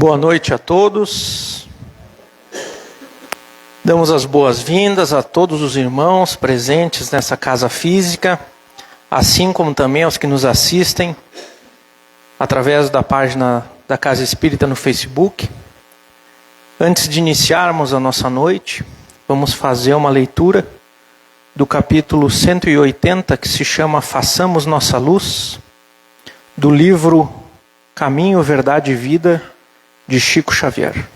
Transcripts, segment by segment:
Boa noite a todos. Damos as boas-vindas a todos os irmãos presentes nessa casa física, assim como também aos que nos assistem através da página da Casa Espírita no Facebook. Antes de iniciarmos a nossa noite, vamos fazer uma leitura do capítulo 180, que se chama Façamos Nossa Luz, do livro Caminho, Verdade e Vida, de Chico Xavier.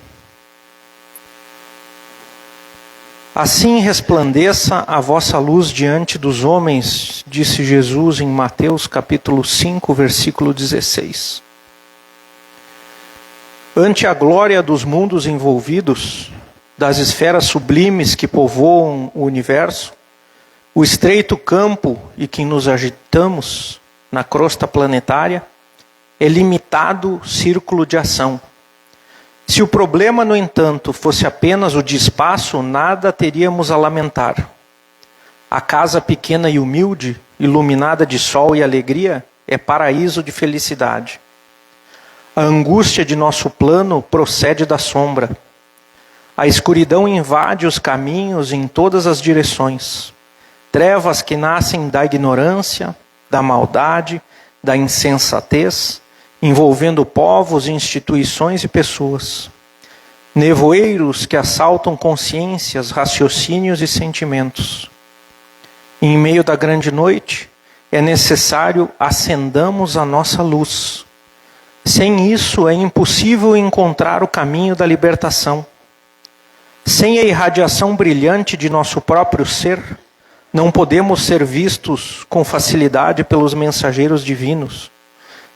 Assim resplandeça a vossa luz diante dos homens, disse Jesus em Mateus capítulo 5, versículo 16. Ante a glória dos mundos envolvidos, das esferas sublimes que povoam o universo, o estreito campo em que nos agitamos na crosta planetária é limitado círculo de ação. Se o problema, no entanto, fosse apenas o de espaço, nada teríamos a lamentar. A casa pequena e humilde, iluminada de sol e alegria, é paraíso de felicidade. A angústia de nosso plano procede da sombra. A escuridão invade os caminhos em todas as direções. Trevas que nascem da ignorância, da maldade, da insensatez, envolvendo povos, instituições e pessoas. Nevoeiros que assaltam consciências, raciocínios e sentimentos. Em meio da grande noite, é necessário acendamos a nossa luz. Sem isso, é impossível encontrar o caminho da libertação. Sem a irradiação brilhante de nosso próprio ser, não podemos ser vistos com facilidade pelos mensageiros divinos,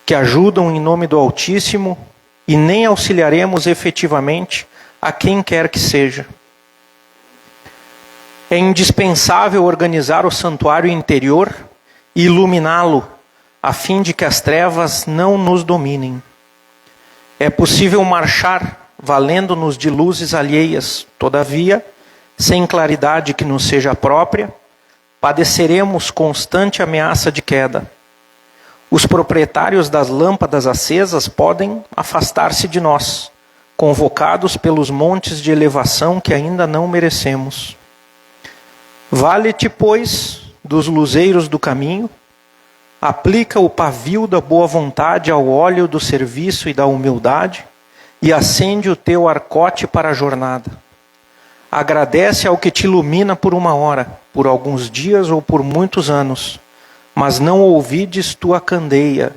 que ajudam em nome do Altíssimo, e nem auxiliaremos efetivamente a quem quer que seja. É indispensável organizar o santuário interior e iluminá-lo, a fim de que as trevas não nos dominem. É possível marchar, valendo-nos de luzes alheias, todavia, sem claridade que nos seja própria, padeceremos constante ameaça de queda. Os proprietários das lâmpadas acesas podem afastar-se de nós, convocados pelos montes de elevação que ainda não merecemos. Vale-te, pois, dos luzeiros do caminho, aplica o pavio da boa vontade ao óleo do serviço e da humildade, e acende o teu arcote para a jornada. Agradece ao que te ilumina por uma hora, por alguns dias ou por muitos anos, mas não ouvides tua candeia,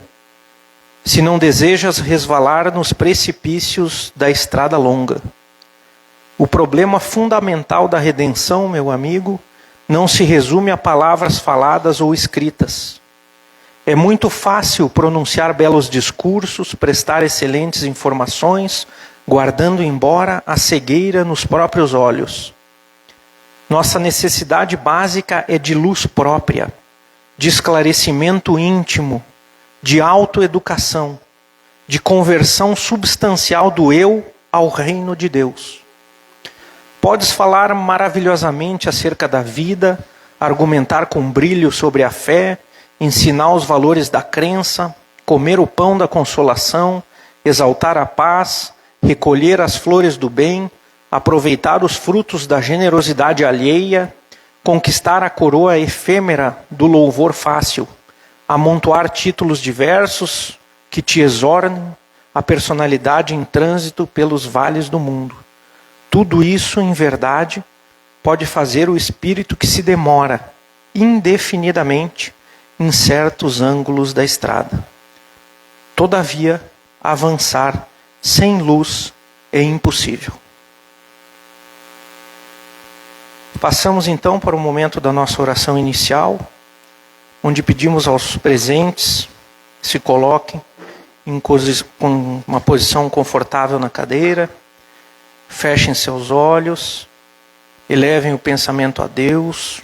se não desejas resvalar nos precipícios da estrada longa. O problema fundamental da redenção, meu amigo, não se resume a palavras faladas ou escritas. É muito fácil pronunciar belos discursos, prestar excelentes informações, guardando embora a cegueira nos próprios olhos. Nossa necessidade básica é de luz própria, de esclarecimento íntimo, de autoeducação, de conversão substancial do eu ao reino de Deus. Podes falar maravilhosamente acerca da vida, argumentar com brilho sobre a fé, ensinar os valores da crença, comer o pão da consolação, exaltar a paz, recolher as flores do bem, aproveitar os frutos da generosidade alheia, conquistar a coroa efêmera do louvor fácil, amontoar títulos diversos que te exornem a personalidade em trânsito pelos vales do mundo. Tudo isso, em verdade, pode fazer o espírito que se demora indefinidamente em certos ângulos da estrada. Todavia, avançar sem luz é impossível. Passamos então para o momento da nossa oração inicial, onde pedimos aos presentes que se coloquem com uma posição confortável na cadeira, fechem seus olhos, elevem o pensamento a Deus,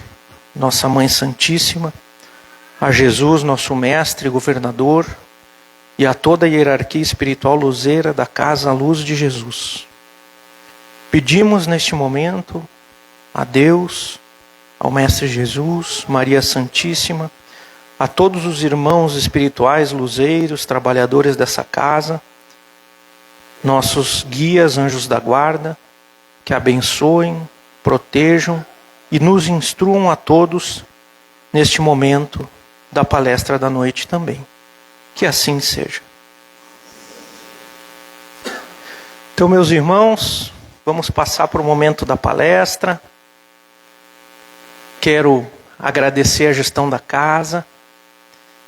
Nossa Mãe Santíssima, a Jesus, nosso Mestre e Governador, e a toda a hierarquia espiritual luzeira da Casa Luz de Jesus. Pedimos neste momento a Deus, ao Mestre Jesus, Maria Santíssima, a todos os irmãos espirituais, luzeiros, trabalhadores dessa casa, nossos guias, anjos da guarda, que abençoem, protejam e nos instruam a todos neste momento da palestra da noite também. Que assim seja. Então, meus irmãos, vamos passar para o momento da palestra. Quero agradecer a gestão da casa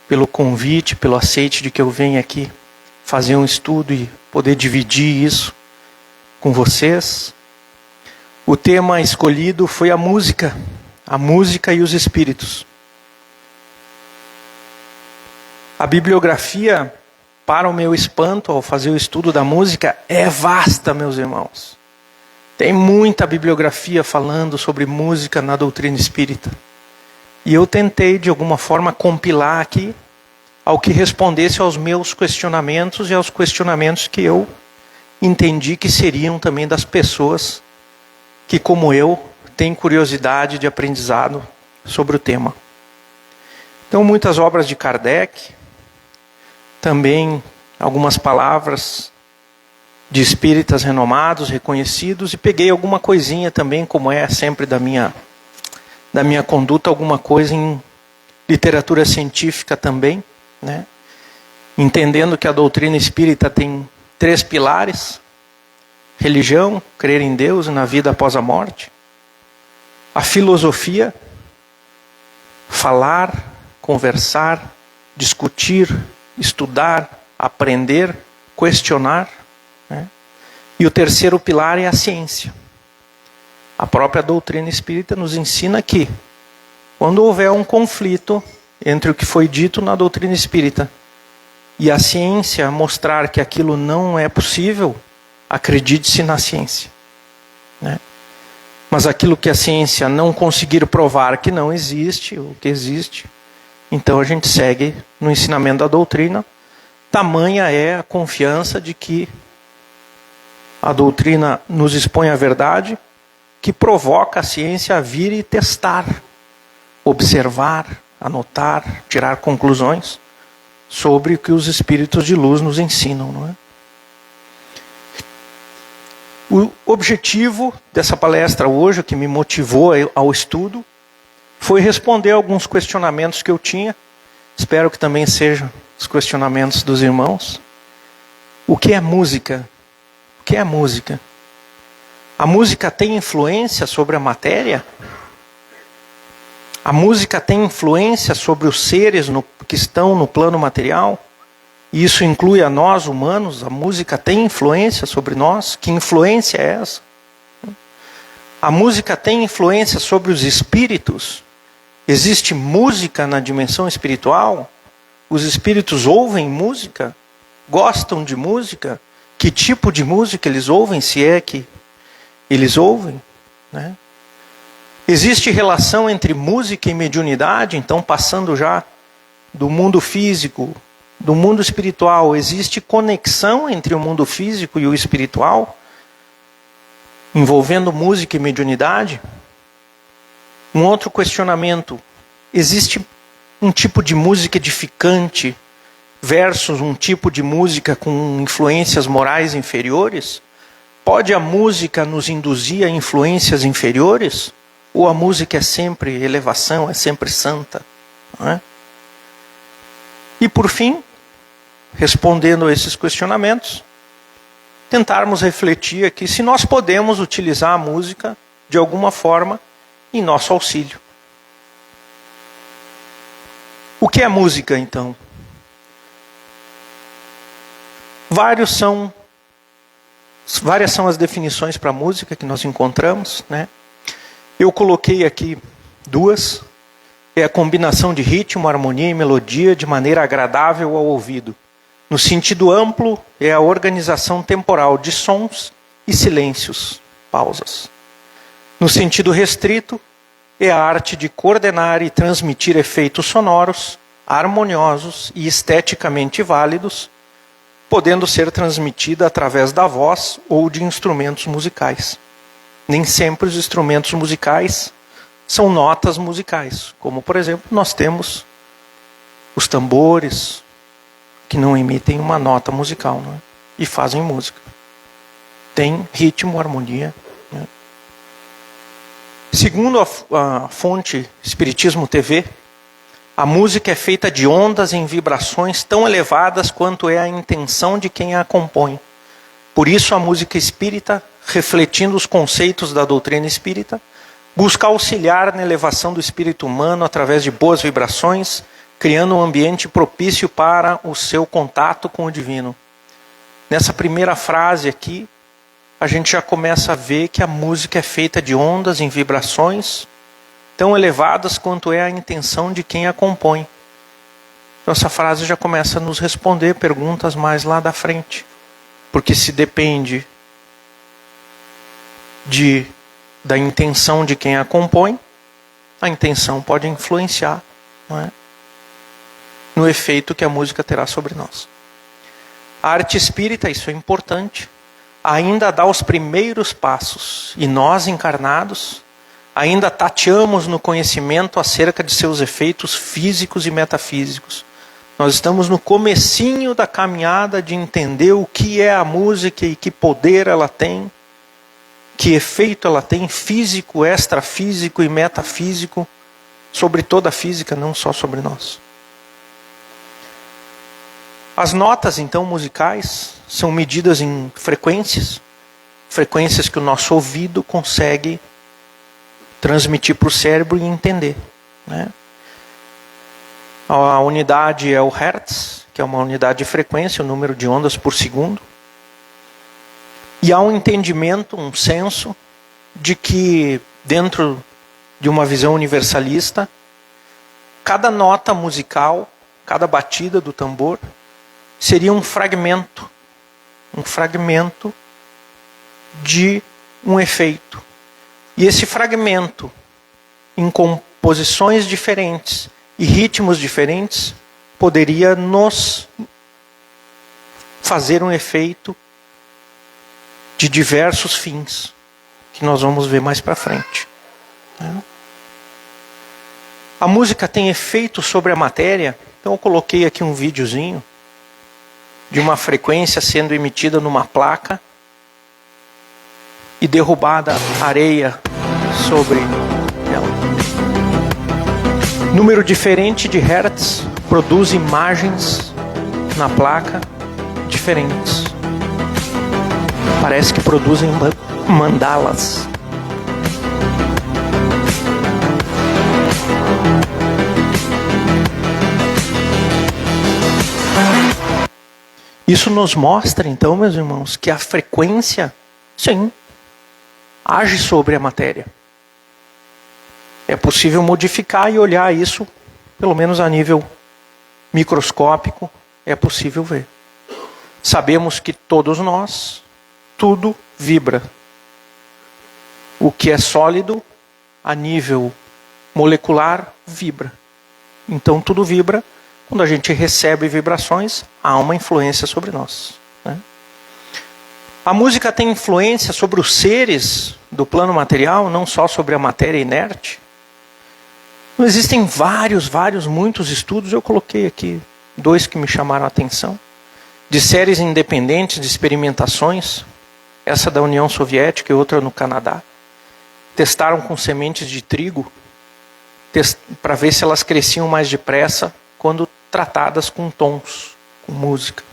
pelo convite, pelo aceite de que eu venha aqui fazer um estudo e poder dividir isso com vocês. O tema escolhido foi a música e os espíritos. A bibliografia, para o meu espanto, ao fazer o estudo da música, é vasta, meus irmãos. Tem muita bibliografia falando sobre música na doutrina espírita. E eu tentei, de alguma forma, compilar aqui ao que respondesse aos meus questionamentos e aos questionamentos que eu entendi que seriam também das pessoas que, como eu, têm curiosidade de aprendizado sobre o tema. Então, muitas obras de Kardec, também algumas palavras de espíritas renomados, reconhecidos, e peguei alguma coisinha também, como é sempre da minha conduta, alguma coisa em literatura científica também, né? Entendendo que a doutrina espírita tem 3 pilares: religião, crer em Deus e na vida após a morte; a filosofia, falar, conversar, discutir, estudar, aprender, questionar, né? E o 3º pilar é a ciência. A própria doutrina espírita nos ensina que, quando houver um conflito entre o que foi dito na doutrina espírita e a ciência mostrar que aquilo não é possível, acredite-se na ciência, né? Mas aquilo que a ciência não conseguir provar que não existe, ou que existe, então a gente segue no ensinamento da doutrina. Tamanha é a confiança de que a doutrina nos expõe a verdade, que provoca a ciência a vir e testar, observar, anotar, tirar conclusões sobre o que os espíritos de luz nos ensinam, não é? O objetivo dessa palestra hoje, o que me motivou ao estudo, foi responder alguns questionamentos que eu tinha. Espero que também sejam os questionamentos dos irmãos. O que é música? O que é música? A música tem influência sobre a matéria? A música tem influência sobre os seres que estão no plano material? E isso inclui a nós, humanos? A música tem influência sobre nós? Que influência é essa? A música tem influência sobre os espíritos? Existe música na dimensão espiritual? Os espíritos ouvem música? Gostam de música? Que tipo de música eles ouvem, se é que eles ouvem, né? Existe relação entre música e mediunidade? Então, passando já do mundo físico, do mundo espiritual, existe conexão entre o mundo físico e o espiritual, envolvendo música e mediunidade? Um outro questionamento: existe um tipo de música edificante versus um tipo de música com influências morais inferiores? Pode a música nos induzir a influências inferiores? Ou a música é sempre elevação, é sempre santa, não é? E por fim, respondendo a esses questionamentos, tentarmos refletir aqui se nós podemos utilizar a música de alguma forma em nosso auxílio. O que é música, então? Várias são as definições para a música que nós encontramos, né? Eu coloquei aqui 2. É a combinação de ritmo, harmonia e melodia de maneira agradável ao ouvido. No sentido amplo, é a organização temporal de sons e silêncios, pausas. No sentido restrito, é a arte de coordenar e transmitir efeitos sonoros, harmoniosos e esteticamente válidos, podendo ser transmitida através da voz ou de instrumentos musicais. Nem sempre os instrumentos musicais são notas musicais, como por exemplo nós temos os tambores, que não emitem uma nota musical, não é? E fazem música. tem ritmo, harmonia. Né? Segundo a fonte Espiritismo TV, a música é feita de ondas em vibrações tão elevadas quanto é a intenção de quem a compõe. Por isso a música espírita, refletindo os conceitos da doutrina espírita, busca auxiliar na elevação do espírito humano através de boas vibrações, criando um ambiente propício para o seu contato com o divino. Nessa primeira frase aqui, a gente já começa a ver que a música é feita de ondas em vibrações tão elevadas quanto é a intenção de quem a compõe. Então essa frase já começa a nos responder perguntas mais lá da frente. Porque se depende da intenção de quem a compõe, a intenção pode influenciar, não é? No efeito que a música terá sobre nós. A arte espírita, isso é importante, ainda dá os primeiros passos. E nós, encarnados, ainda tateamos no conhecimento acerca de seus efeitos físicos e metafísicos. Nós estamos no comecinho da caminhada de entender o que é a música e que poder ela tem, que efeito ela tem físico, extrafísico e metafísico sobre toda a física, não só sobre nós. As notas, então, musicais são medidas em frequências que o nosso ouvido consegue transmitir para o cérebro e entender, né? A unidade é o Hertz, que é uma unidade de frequência, o número de ondas por segundo. E há um entendimento, um senso, de que dentro de uma visão universalista, cada nota musical, cada batida do tambor, seria um fragmento de um efeito. E esse fragmento, em composições diferentes e ritmos diferentes, poderia nos fazer um efeito de diversos fins, que nós vamos ver mais para frente. A música tem efeito sobre a matéria, então eu coloquei aqui um videozinho de uma frequência sendo emitida numa placa e derrubada areia sobre ela. Número diferente de hertz produz imagens na placa diferentes. Parece que produzem mandalas. Isso nos mostra, então, meus irmãos, que a frequência, sim, age sobre a matéria. É possível modificar e olhar isso, pelo menos a nível microscópico, é possível ver. Sabemos que todos nós, tudo vibra. O que é sólido, a nível molecular, vibra. Então tudo vibra. Quando a gente recebe vibrações, há uma influência sobre nós, né? A música tem influência sobre os seres do plano material, não só sobre a matéria inerte. Existem muitos estudos, eu coloquei aqui 2 que me chamaram a atenção, de séries independentes de experimentações, essa da União Soviética e outra no Canadá. Testaram com sementes de trigo, para ver se elas cresciam mais depressa quando tratadas com tons, com música.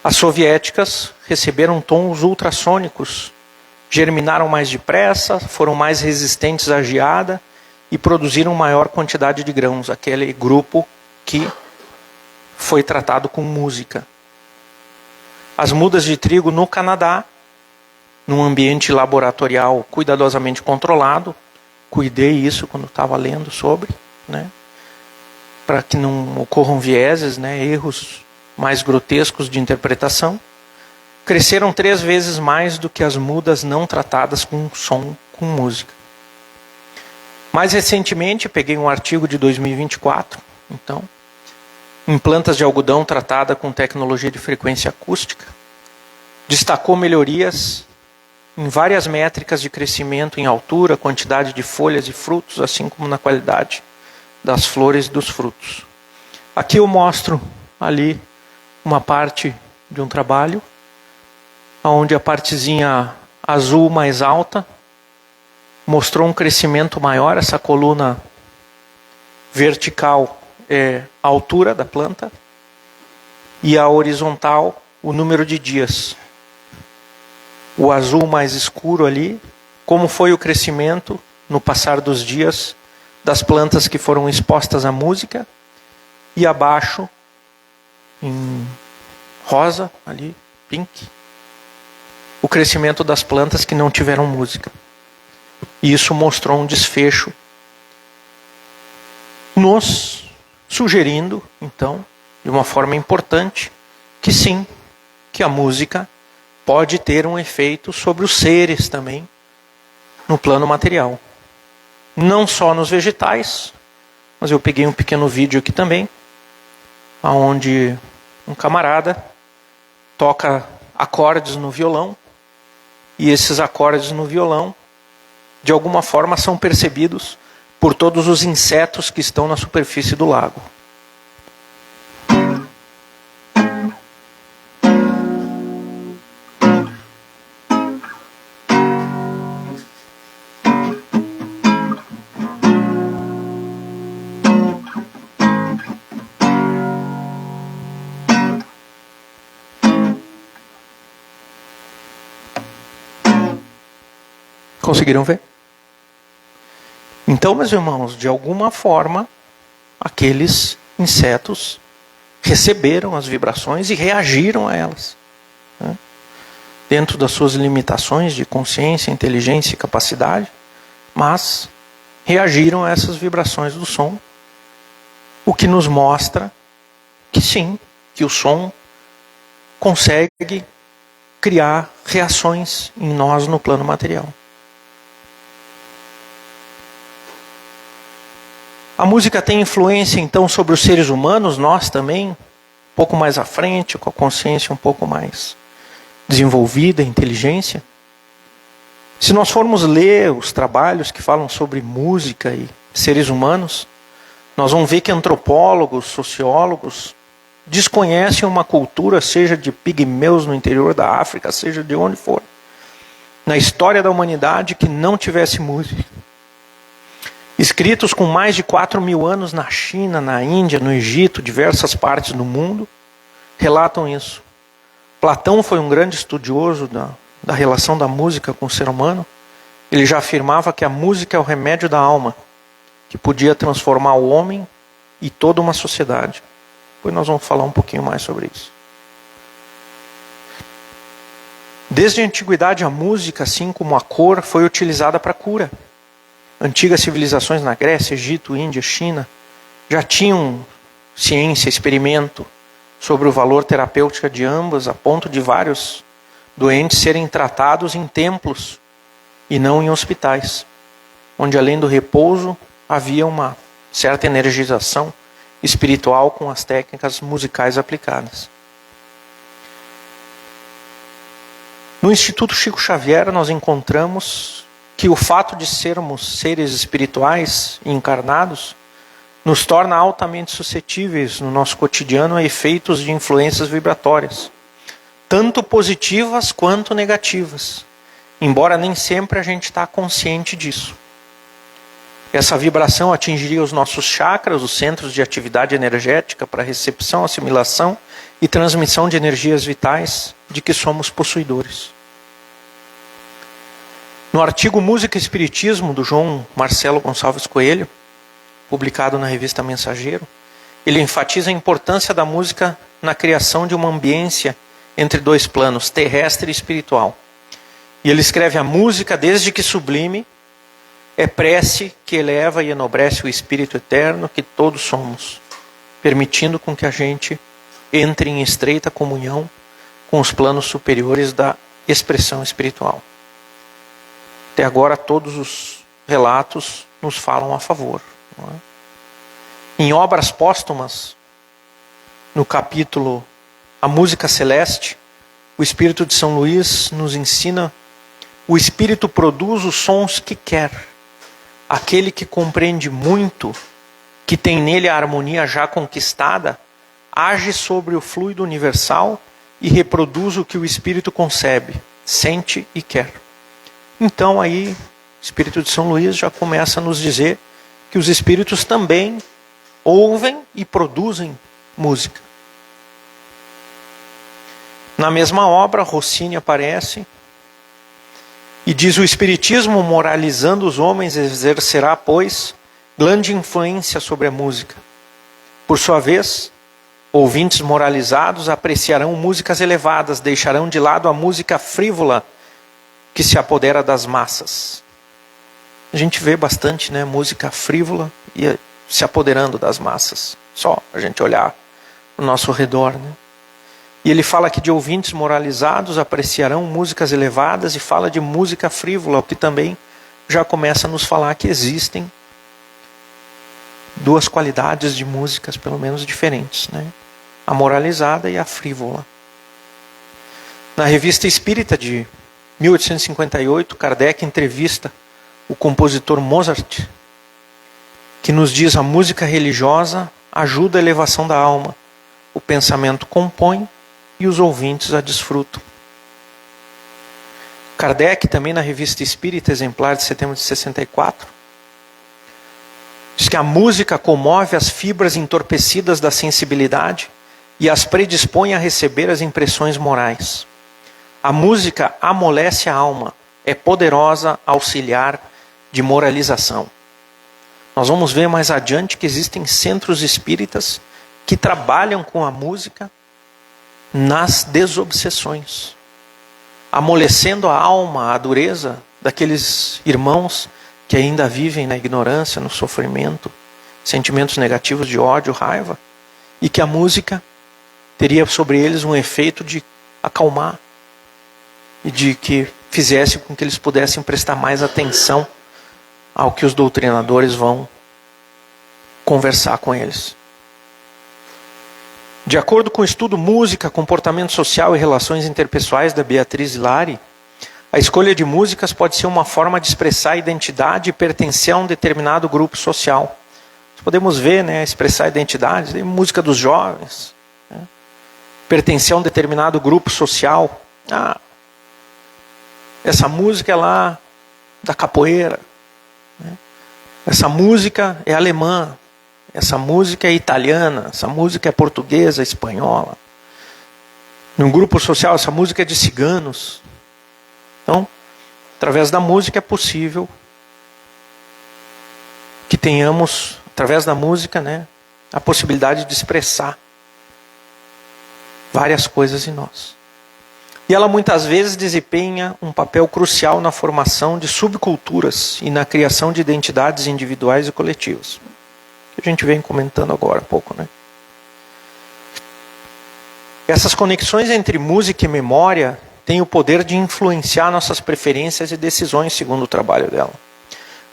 As soviéticas receberam tons ultrassônicos, germinaram mais depressa, foram mais resistentes à geada e produziram maior quantidade de grãos, aquele grupo que foi tratado com música. As mudas de trigo no Canadá, num ambiente laboratorial cuidadosamente controlado, cuidei isso quando estava lendo sobre, né? Para que não ocorram vieses, né, erros mais grotescos de interpretação, cresceram 3 vezes mais do que as mudas não tratadas com som, com música. Mais recentemente, peguei um artigo de 2024, então, em plantas de algodão tratada com tecnologia de frequência acústica, destacou melhorias em várias métricas de crescimento em altura, quantidade de folhas e frutos, assim como na qualidade das flores e dos frutos. Aqui eu mostro ali uma parte de um trabalho onde a partezinha azul mais alta mostrou um crescimento maior. Essa coluna vertical é a altura da planta e a horizontal o número de dias. O azul mais escuro ali, como foi o crescimento no passar dos dias das plantas que foram expostas à música, e abaixo, em rosa, ali, pink, o crescimento das plantas que não tiveram música. E isso mostrou um desfecho, nos sugerindo, então, de uma forma importante, que sim, que a música pode ter um efeito sobre os seres também, no plano material. Não só nos vegetais, mas eu peguei um pequeno vídeo aqui também, onde um camarada toca acordes no violão, e esses acordes no violão, de alguma forma, são percebidos por todos os insetos que estão na superfície do lago. Conseguiram ver? Então, meus irmãos, de alguma forma, aqueles insetos receberam as vibrações e reagiram a elas, né? Dentro das suas limitações de consciência, inteligência e capacidade, mas reagiram a essas vibrações do som, o que nos mostra que sim, que o som consegue criar reações em nós no plano material. A música tem influência, então, sobre os seres humanos, nós também, um pouco mais à frente, com a consciência um pouco mais desenvolvida, inteligência. Se nós formos ler os trabalhos que falam sobre música e seres humanos, nós vamos ver que antropólogos, sociólogos, desconhecem uma cultura, seja de pigmeus no interior da África, seja de onde for, na história da humanidade, que não tivesse música. Escritos com mais de 4.000 anos na China, na Índia, no Egito, diversas partes do mundo, relatam isso. Platão foi um grande estudioso da relação da música com o ser humano. Ele já afirmava que a música é o remédio da alma, que podia transformar o homem e toda uma sociedade. Depois nós vamos falar um pouquinho mais sobre isso. Desde a antiguidade, a música, assim como a cor, foi utilizada para cura. Antigas civilizações na Grécia, Egito, Índia, China, já tinham ciência, experimento sobre o valor terapêutico de ambas, a ponto de vários doentes serem tratados em templos e não em hospitais, onde além do repouso havia uma certa energização espiritual com as técnicas musicais aplicadas. No Instituto Chico Xavier nós encontramos que o fato de sermos seres espirituais e encarnados nos torna altamente suscetíveis no nosso cotidiano a efeitos de influências vibratórias, tanto positivas quanto negativas, embora nem sempre a gente está consciente disso. Essa vibração atingiria os nossos chakras, os centros de atividade energética para recepção, assimilação e transmissão de energias vitais de que somos possuidores. No artigo Música e Espiritismo, do João Marcelo Gonçalves Coelho, publicado na revista Mensageiro, ele enfatiza a importância da música na criação de uma ambiência entre dois planos, terrestre e espiritual. E ele escreve: a música, desde que sublime, é prece que eleva e enobrece o espírito eterno que todos somos, permitindo com que a gente entre em estreita comunhão com os planos superiores da expressão espiritual. Até agora todos os relatos nos falam a favor. Não é? Em Obras Póstumas, no capítulo A Música Celeste, o Espírito de São Luís nos ensina: o Espírito produz os sons que quer. Aquele que compreende muito, que tem nele a harmonia já conquistada, age sobre o fluido universal e reproduz o que o espírito concebe, sente e quer. Então aí, o Espírito de São Luís já começa a nos dizer que os espíritos também ouvem e produzem música. Na mesma obra, Rossini aparece e diz: o espiritismo, moralizando os homens, exercerá, pois, grande influência sobre a música. Por sua vez, ouvintes moralizados apreciarão músicas elevadas, deixarão de lado a música frívola que se apodera das massas. A gente vê bastante, né, música frívola e se apoderando das massas. Só a gente olhar ao nosso redor, né? E ele fala aqui de ouvintes moralizados apreciarão músicas elevadas e fala de música frívola, o que também já começa a nos falar que existem duas qualidades de músicas, pelo menos diferentes, né? A moralizada e a frívola. Na Revista Espírita de 1858, Kardec entrevista o compositor Mozart, que nos diz: a música religiosa ajuda a elevação da alma, o pensamento compõe e os ouvintes a desfrutam. Kardec, também na Revista Espírita, exemplar de setembro de 64, diz que a música comove as fibras entorpecidas da sensibilidade e as predispõe a receber as impressões morais. A música amolece a alma, é poderosa auxiliar de moralização. Nós vamos ver mais adiante que existem centros espíritas que trabalham com a música nas desobsessões, amolecendo a alma, a dureza daqueles irmãos que ainda vivem na ignorância, no sofrimento, sentimentos negativos de ódio, raiva, e que a música teria sobre eles um efeito de acalmar e de que fizesse com que eles pudessem prestar mais atenção ao que os doutrinadores vão conversar com eles. De acordo com o estudo Música, Comportamento Social e Relações Interpessoais da Beatriz Lari, a escolha de músicas pode ser uma forma de expressar a identidade e pertencer a um determinado grupo social. Podemos ver, né, expressar a identidade, tem música dos jovens, né? Pertencer a um determinado grupo social. Essa música é lá da capoeira, né? Essa música é alemã, essa música é italiana, essa música é portuguesa, espanhola. Num grupo social, essa música é de ciganos. Então, através da música é possível que tenhamos, através da música, né, a possibilidade de expressar várias coisas em nós. E ela muitas vezes desempenha um papel crucial na formação de subculturas e na criação de identidades individuais e coletivas. Que a gente vem comentando agora há pouco, né? Essas conexões entre música e memória têm o poder de influenciar nossas preferências e decisões, segundo o trabalho dela.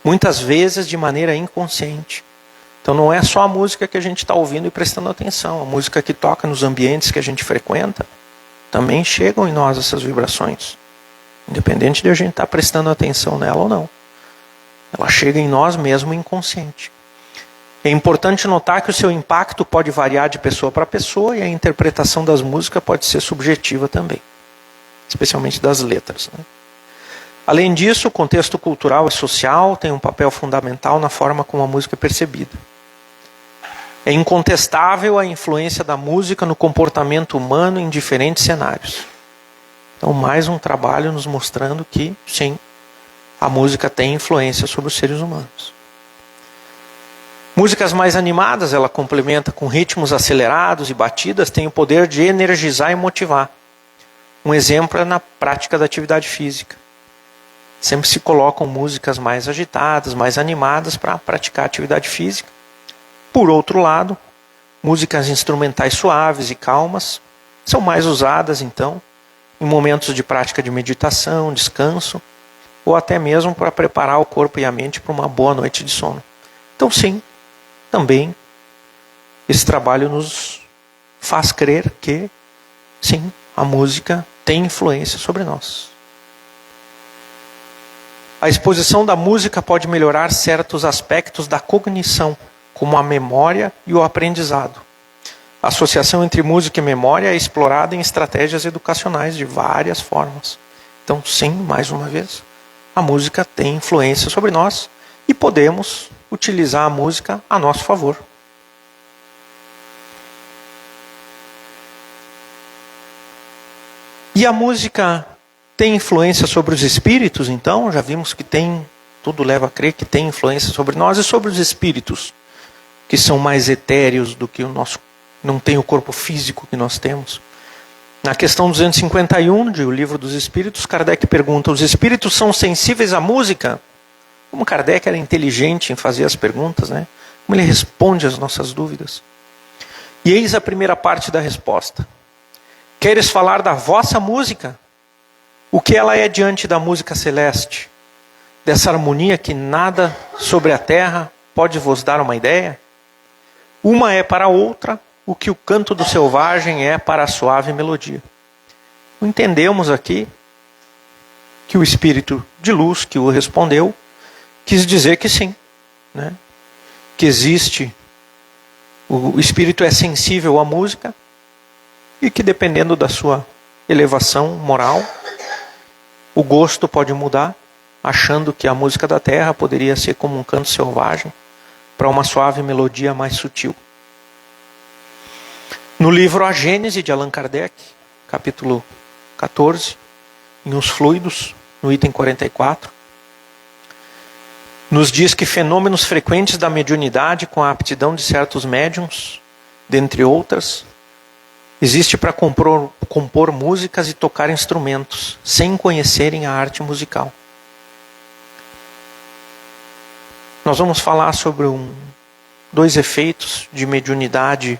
Muitas vezes de maneira inconsciente. Então não é só a música que a gente está ouvindo e prestando atenção. A música que toca nos ambientes que a gente frequenta, também chegam em nós essas vibrações. Independente de a gente estar prestando atenção nela ou não. Ela chega em nós mesmo inconsciente. É importante notar que o seu impacto pode variar de pessoa para pessoa e a interpretação das músicas pode ser subjetiva também. Especialmente das letras, né? Além disso, o contexto cultural e social tem um papel fundamental na forma como a música é percebida. É incontestável a influência da música no comportamento humano em diferentes cenários. Então, mais um trabalho nos mostrando que, sim, a música tem influência sobre os seres humanos. Músicas mais animadas, ela complementa com ritmos acelerados e batidas, tem o poder de energizar e motivar. Um exemplo é na prática da atividade física. Sempre se colocam músicas mais agitadas, mais animadas para praticar atividade física. Por outro lado, músicas instrumentais suaves e calmas são mais usadas, então, em momentos de prática de meditação, descanso, ou até mesmo para preparar o corpo e a mente para uma boa noite de sono. Então, sim, também esse trabalho nos faz crer que, sim, a música tem influência sobre nós. A exposição da música pode melhorar certos aspectos da cognição, como a memória e o aprendizado. A associação entre música e memória é explorada em estratégias educacionais de várias formas. Então, sim, mais uma vez, a música tem influência sobre nós e podemos utilizar a música a nosso favor. E a música tem influência sobre os espíritos, então? Já vimos que tem, tudo leva a crer que tem influência sobre nós e sobre os espíritos, que são mais etéreos do que o nosso, não tem o corpo físico que nós temos. Na questão 251 de O Livro dos Espíritos, Kardec pergunta: os espíritos são sensíveis à música? Como Kardec era inteligente em fazer as perguntas, né? Como ele responde às nossas dúvidas. E eis a primeira parte da resposta. Queres falar da vossa música? O que ela é diante da música celeste? Dessa harmonia que nada sobre a terra pode vos dar uma ideia? Uma é para a outra o que o canto do selvagem é para a suave melodia. Entendemos aqui que o espírito de luz que o respondeu quis dizer que sim, né? Que existe, o espírito é sensível à música e que dependendo da sua elevação moral, o gosto pode mudar, achando que a música da terra poderia ser como um canto selvagem para uma suave melodia mais sutil. No livro A Gênese de Allan Kardec, capítulo 14, em Os Fluidos, no item 44, nos diz que fenômenos frequentes da mediunidade com a aptidão de certos médiuns, dentre outras, existe para compor músicas e tocar instrumentos, sem conhecerem a arte musical. Nós vamos falar sobre dois efeitos de mediunidade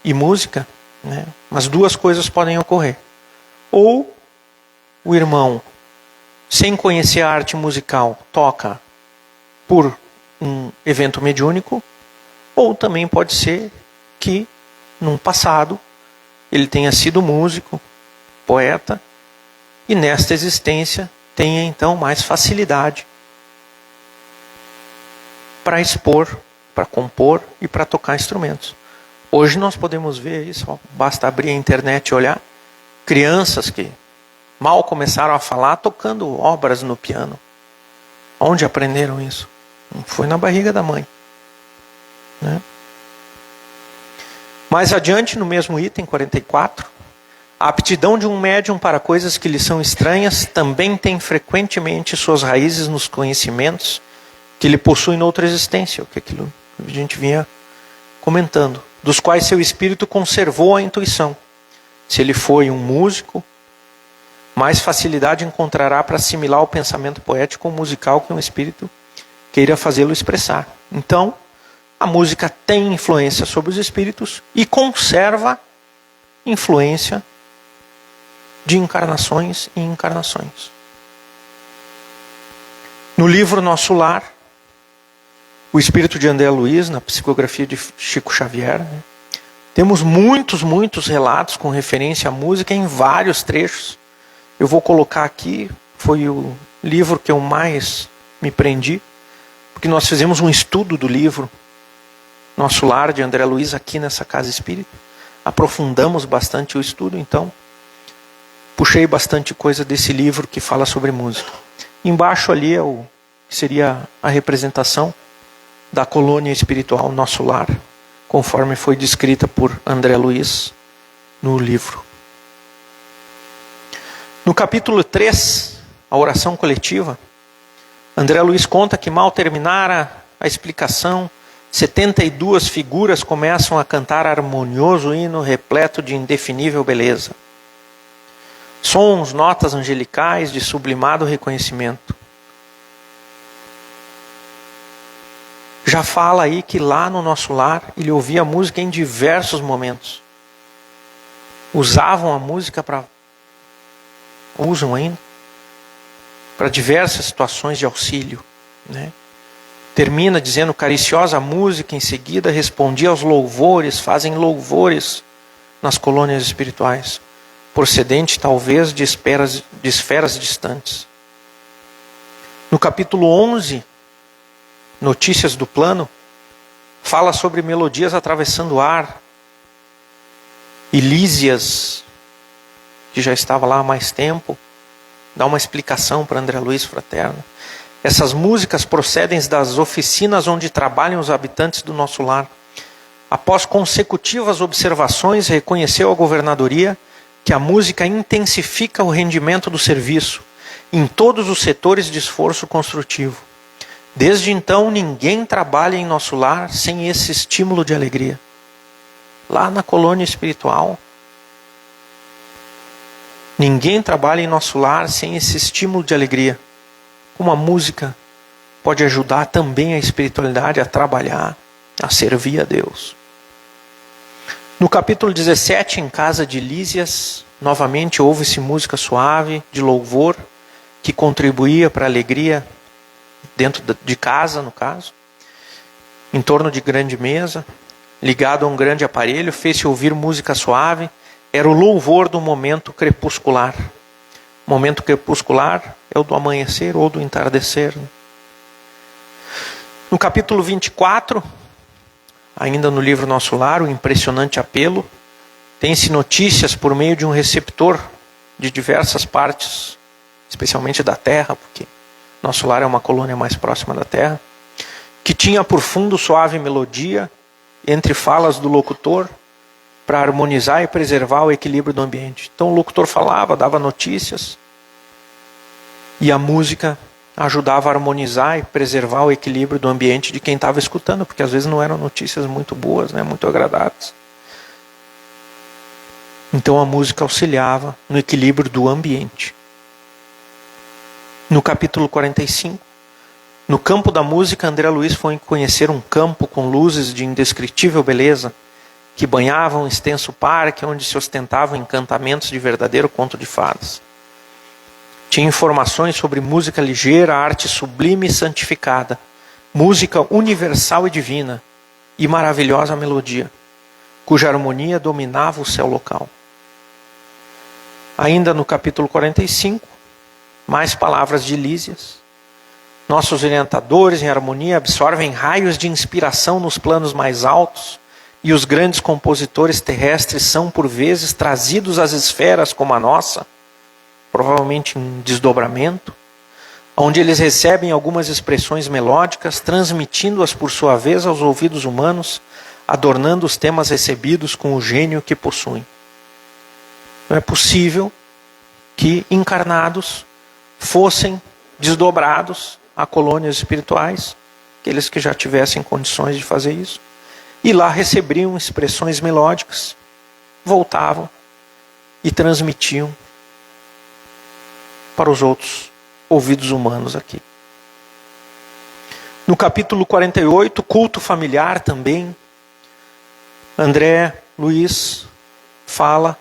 e música, né? Mas duas coisas podem ocorrer. Ou o irmão, sem conhecer a arte musical, toca por um evento mediúnico, ou também pode ser que, num passado, ele tenha sido músico, poeta, e nesta existência tenha então mais facilidade para expor, para compor e para tocar instrumentos. Hoje nós podemos ver isso, basta abrir a internet e olhar, crianças que mal começaram a falar tocando obras no piano. Onde aprenderam isso? Não foi na barriga da mãe, né? Mais adiante, no mesmo item 44, a aptidão de um médium para coisas que lhe são estranhas também tem frequentemente suas raízes nos conhecimentos que ele possui noutra existência, o que aquilo a gente vinha comentando, dos quais seu espírito conservou a intuição. Se ele foi um músico, mais facilidade encontrará para assimilar o pensamento poético ou musical que um espírito queira fazê-lo expressar. Então, a música tem influência sobre os espíritos e conserva influência de encarnações e encarnações. No livro Nosso Lar, o espírito de André Luiz, na psicografia de Chico Xavier, né, temos muitos relatos com referência à música em vários trechos. Eu vou colocar aqui, foi o livro que eu mais me prendi, porque nós fizemos um estudo do livro Nosso Lar, de André Luiz, aqui nessa Casa Espírita. Aprofundamos bastante o estudo, então puxei bastante coisa desse livro que fala sobre música. Embaixo ali é seria a representação da colônia espiritual Nosso Lar, conforme foi descrita por André Luiz no livro. No capítulo 3, a oração coletiva, André Luiz conta que mal terminara a explicação, 72 figuras começam a cantar harmonioso hino repleto de indefinível beleza. Sons, notas angelicais de sublimado reconhecimento. Já fala aí que lá no Nosso Lar ele ouvia música em diversos momentos. Usavam a música usam ainda para diversas situações de auxílio, né? Termina dizendo: cariciosa música, em seguida respondia aos louvores, fazem louvores nas colônias espirituais, procedente talvez de esferas distantes. No capítulo 11, Notícias do Plano, fala sobre melodias atravessando o ar, e Lísias, que já estava lá há mais tempo, dá uma explicação para André Luiz Fraterno. Essas músicas procedem das oficinas onde trabalham os habitantes do nosso lar. Após consecutivas observações, reconheceu a governadoria que a música intensifica o rendimento do serviço em todos os setores de esforço construtivo. Desde então, ninguém trabalha em nosso lar sem esse estímulo de alegria. Lá na colônia espiritual, ninguém trabalha em nosso lar sem esse estímulo de alegria. Como a música pode ajudar também a espiritualidade a trabalhar, a servir a Deus. No capítulo 17, em casa de Lísias, novamente ouve-se música suave, de louvor, que contribuía para a alegria dentro de casa, no caso. Em torno de grande mesa, ligado a um grande aparelho, fez-se ouvir música suave. Era o louvor do momento crepuscular. O momento crepuscular é o do amanhecer ou do entardecer. No capítulo 24, ainda no livro Nosso Lar, o impressionante apelo, tem-se notícias por meio de um receptor de diversas partes, especialmente da Terra, porque Nosso Lar é uma colônia mais próxima da Terra, que tinha por fundo suave melodia entre falas do locutor para harmonizar e preservar o equilíbrio do ambiente. Então o locutor falava, dava notícias, e a música ajudava a harmonizar e preservar o equilíbrio do ambiente de quem estava escutando, porque às vezes não eram notícias muito boas, né, muito agradáveis. Então a música auxiliava no equilíbrio do ambiente. No capítulo 45, no campo da música, André Luiz foi conhecer um campo com luzes de indescritível beleza, que banhavam um extenso parque onde se ostentavam encantamentos de verdadeiro conto de fadas. Tinha informações sobre música ligeira, arte sublime e santificada, música universal e divina, e maravilhosa melodia, cuja harmonia dominava o céu local. Ainda no capítulo 45, mais palavras de Lísias. Nossos orientadores em harmonia absorvem raios de inspiração nos planos mais altos, e os grandes compositores terrestres são por vezes trazidos às esferas como a nossa, provavelmente em desdobramento, onde eles recebem algumas expressões melódicas, transmitindo-as por sua vez aos ouvidos humanos, adornando os temas recebidos com o gênio que possuem. Não é possível que encarnados fossem desdobrados a colônias espirituais, aqueles que já tivessem condições de fazer isso, e lá recebiam expressões melódicas, voltavam e transmitiam para os outros ouvidos humanos aqui. No capítulo 48, culto familiar também, André Luiz fala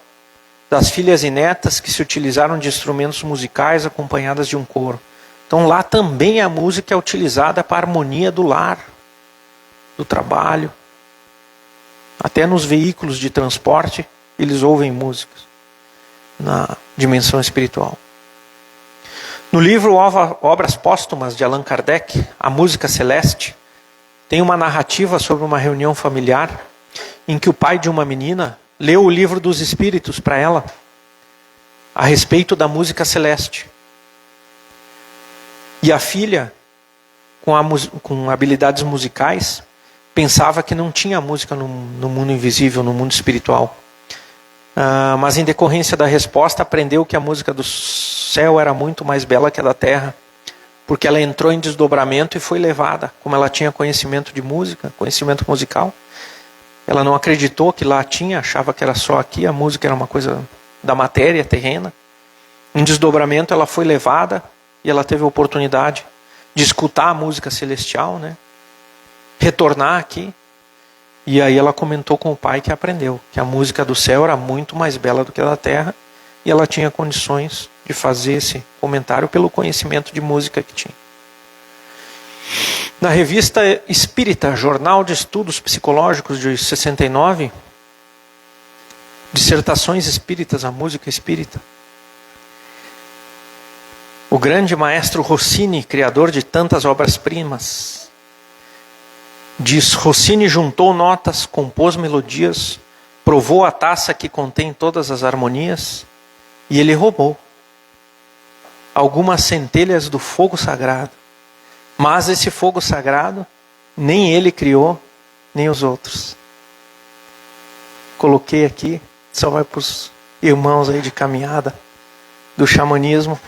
das filhas e netas que se utilizaram de instrumentos musicais acompanhadas de um coro. Então lá também a música é utilizada para a harmonia do lar, do trabalho. Até nos veículos de transporte eles ouvem músicas na dimensão espiritual. No livro Obras Póstumas de Allan Kardec, A Música Celeste, tem uma narrativa sobre uma reunião familiar em que o pai de uma menina leu o livro dos Espíritos para ela a respeito da música celeste. E a filha, com habilidades musicais, pensava que não tinha música no mundo invisível, no mundo espiritual. Mas em decorrência da resposta, aprendeu que a música do céu era muito mais bela que a da terra, porque ela entrou em desdobramento e foi levada. Como ela tinha conhecimento de música, conhecimento musical, ela não acreditou que lá tinha, achava que era só aqui, a música era uma coisa da matéria terrena. Em desdobramento ela foi levada e ela teve a oportunidade de escutar a música celestial, né? Retornar aqui. E aí ela comentou com o pai que aprendeu que a música do céu era muito mais bela do que a da terra, e ela tinha condições de fazer esse comentário pelo conhecimento de música que tinha. Na revista Espírita, Jornal de Estudos Psicológicos de 69, Dissertações Espíritas, a música espírita, o grande maestro Rossini, criador de tantas obras-primas, diz: Rossini juntou notas, compôs melodias, provou a taça que contém todas as harmonias e ele roubou algumas centelhas do fogo sagrado. Mas esse fogo sagrado, nem ele criou, nem os outros. Coloquei aqui, só vai para os irmãos aí de caminhada do xamanismo,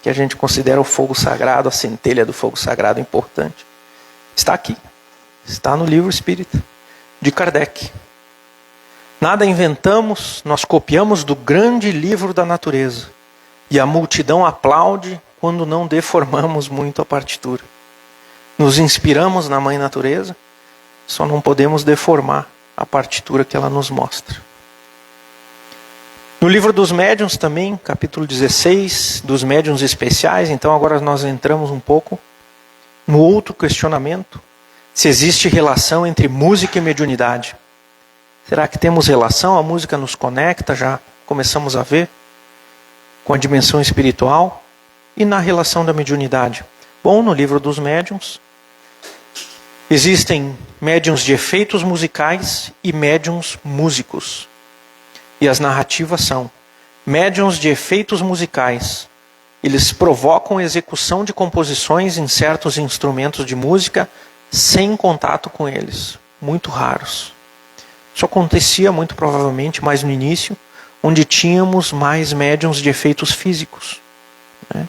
que a gente considera o fogo sagrado, a centelha do fogo sagrado importante. Está aqui, está no livro espírita de Kardec. Nada inventamos, nós copiamos do grande livro da natureza. E a multidão aplaude quando não deformamos muito a partitura. Nos inspiramos na mãe natureza, só não podemos deformar a partitura que ela nos mostra. No livro dos médiuns também, capítulo 16, dos médiuns especiais, então agora nós entramos um pouco no outro questionamento, se existe relação entre música e mediunidade. Será que temos relação? A música nos conecta, já começamos a ver, com a dimensão espiritual e na relação da mediunidade. Bom, no livro dos médiuns, existem médiuns de efeitos musicais e médiuns músicos. E as narrativas são médiuns de efeitos musicais. Eles provocam a execução de composições em certos instrumentos de música sem contato com eles. Muito raros. Isso acontecia muito provavelmente mais no início, onde tínhamos mais médiuns de efeitos físicos, né?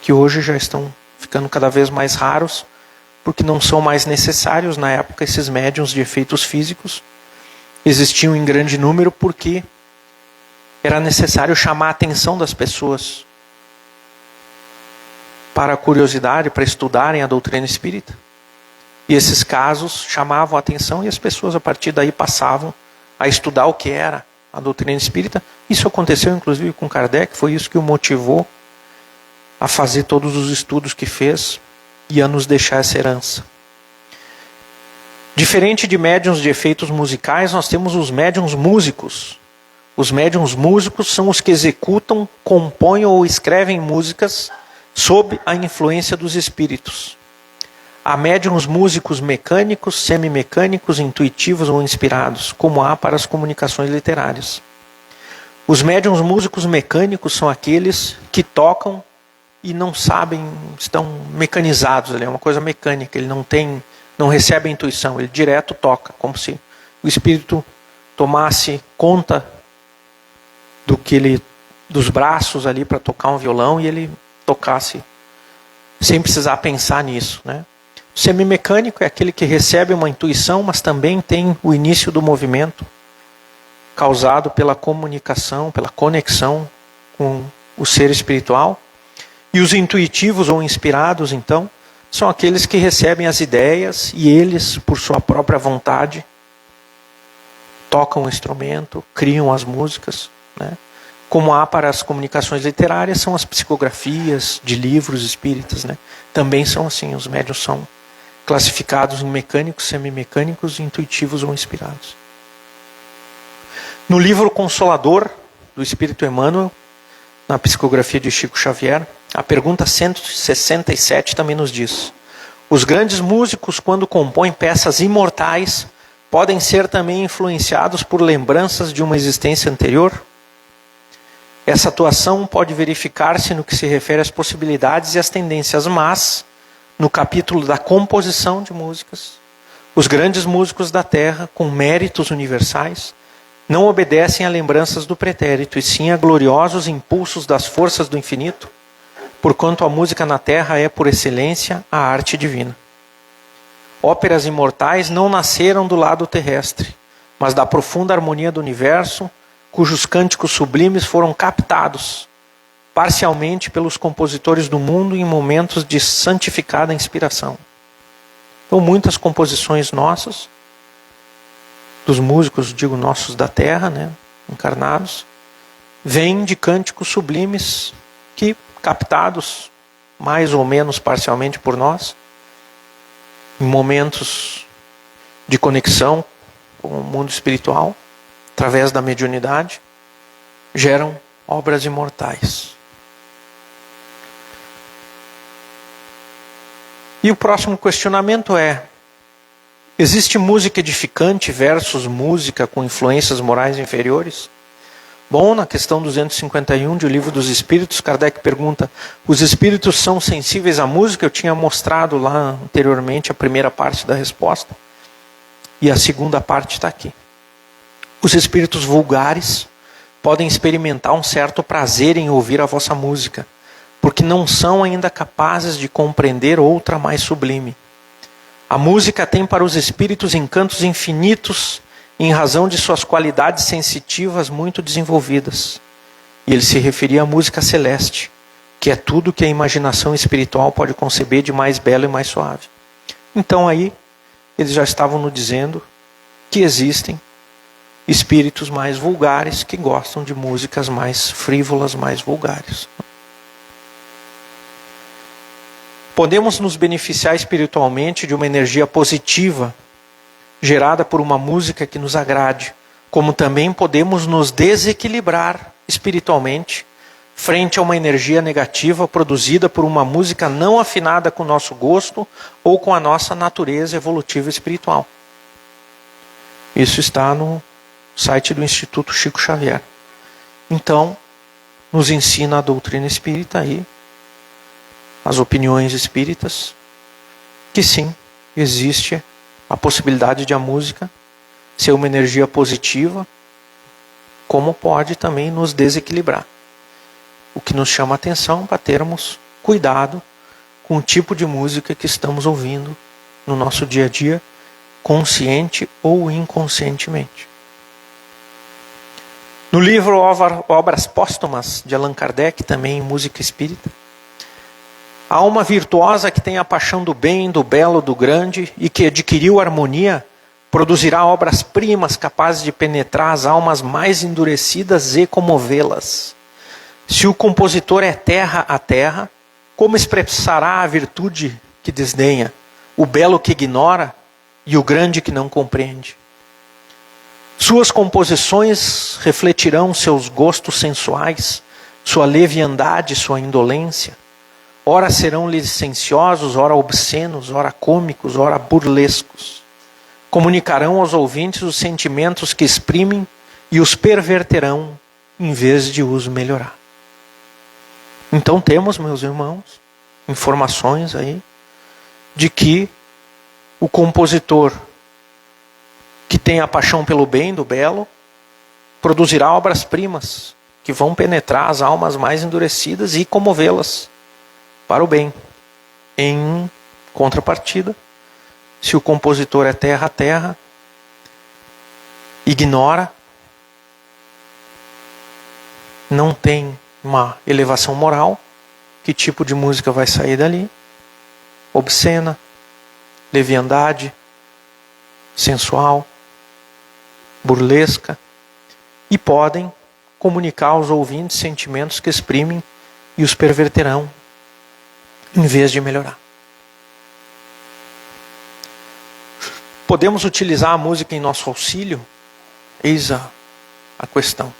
Que hoje já estão ficando cada vez mais raros, porque não são mais necessários. Na época, esses médiuns de efeitos físicos existiam em grande número porque era necessário chamar a atenção das pessoas para a curiosidade, para estudarem a doutrina espírita. E esses casos chamavam a atenção e as pessoas a partir daí passavam a estudar o que era a doutrina espírita. Isso aconteceu inclusive com Kardec, foi isso que o motivou a fazer todos os estudos que fez e a nos deixar essa herança. Diferente de médiuns de efeitos musicais, nós temos os médiuns músicos. Os médiuns músicos são os que executam, compõem ou escrevem músicas sob a influência dos espíritos. Há médiuns músicos mecânicos, semimecânicos, intuitivos ou inspirados, como há para as comunicações literárias. Os médiuns músicos mecânicos são aqueles que tocam e não sabem, estão mecanizados, é uma coisa mecânica, ele não recebe a intuição, ele direto toca, como se o espírito tomasse conta dos braços ali para tocar um violão e ele tocasse sem precisar pensar nisso, né? O semimecânico é aquele que recebe uma intuição, mas também tem o início do movimento causado pela comunicação, pela conexão com o ser espiritual. E os intuitivos ou inspirados, então, são aqueles que recebem as ideias e eles, por sua própria vontade, tocam o instrumento, criam as músicas, né? Como há para as comunicações literárias, são as psicografias de livros espíritas, né? Também são assim, os médiuns são classificados em mecânicos, semimecânicos, intuitivos ou inspirados. No livro Consolador, do Espírito Emmanuel, na psicografia de Chico Xavier, a pergunta 167 também nos diz: os grandes músicos, quando compõem peças imortais, podem ser também influenciados por lembranças de uma existência anterior? Essa atuação pode verificar-se no que se refere às possibilidades e às tendências, mas, no capítulo da composição de músicas, os grandes músicos da Terra, com méritos universais, não obedecem a lembranças do pretérito, e sim a gloriosos impulsos das forças do infinito, porquanto a música na Terra é, por excelência, a arte divina. Óperas imortais não nasceram do lado terrestre, mas da profunda harmonia do universo, cujos cânticos sublimes foram captados parcialmente pelos compositores do mundo em momentos de santificada inspiração. Então, muitas composições nossas, dos músicos, digo, nossos da Terra, né, encarnados, vêm de cânticos sublimes que, captados mais ou menos parcialmente por nós, em momentos de conexão com o mundo espiritual, através da mediunidade, geram obras imortais. E o próximo questionamento é: Existe música edificante versus música com influências morais inferiores? Bom, na questão 251 de O Livro dos Espíritos, Kardec pergunta: os espíritos são sensíveis à música? Eu tinha mostrado lá anteriormente a primeira parte da resposta. E a segunda parte está aqui. Os espíritos vulgares podem experimentar um certo prazer em ouvir a vossa música, porque não são ainda capazes de compreender outra mais sublime. A música tem para os espíritos encantos infinitos, em razão de suas qualidades sensitivas muito desenvolvidas. E ele se referia à música celeste, que é tudo que a imaginação espiritual pode conceber de mais belo e mais suave. Então aí, eles já estavam nos dizendo que existem espíritos mais vulgares que gostam de músicas mais frívolas, mais vulgares. Podemos nos beneficiar espiritualmente de uma energia positiva gerada por uma música que nos agrade, como também podemos nos desequilibrar espiritualmente frente a uma energia negativa produzida por uma música não afinada com o nosso gosto ou com a nossa natureza evolutiva espiritual. Isso está no site do Instituto Chico Xavier. Então, nos ensina a doutrina espírita aí, as opiniões espíritas, que sim, existe a possibilidade de a música ser uma energia positiva, como pode também nos desequilibrar. O que nos chama a atenção para termos cuidado com o tipo de música que estamos ouvindo no nosso dia a dia, consciente ou inconscientemente. No livro Obras Póstumas, de Allan Kardec, também em música espírita, a alma virtuosa que tem a paixão do bem, do belo, do grande e que adquiriu harmonia, produzirá obras-primas capazes de penetrar as almas mais endurecidas e comovê-las. Se o compositor é terra a terra, como expressará a virtude que desdenha, o belo que ignora e o grande que não compreende? Suas composições refletirão seus gostos sensuais, sua leviandade, sua indolência. Ora serão licenciosos, ora obscenos, ora cômicos, ora burlescos. Comunicarão aos ouvintes os sentimentos que exprimem e os perverterão em vez de os melhorar. Então temos, meus irmãos, informações aí de que o compositor que tem a paixão pelo bem, do belo, produzirá obras-primas que vão penetrar as almas mais endurecidas e comovê-las para o bem. Em contrapartida, se o compositor é terra a terra, ignora, não tem uma elevação moral, que tipo de música vai sair dali? Obscena, leviandade, sensual, burlesca, e podem comunicar aos ouvintes sentimentos que exprimem e os perverterão, em vez de melhorar. Podemos utilizar a música em nosso auxílio? Eis a questão.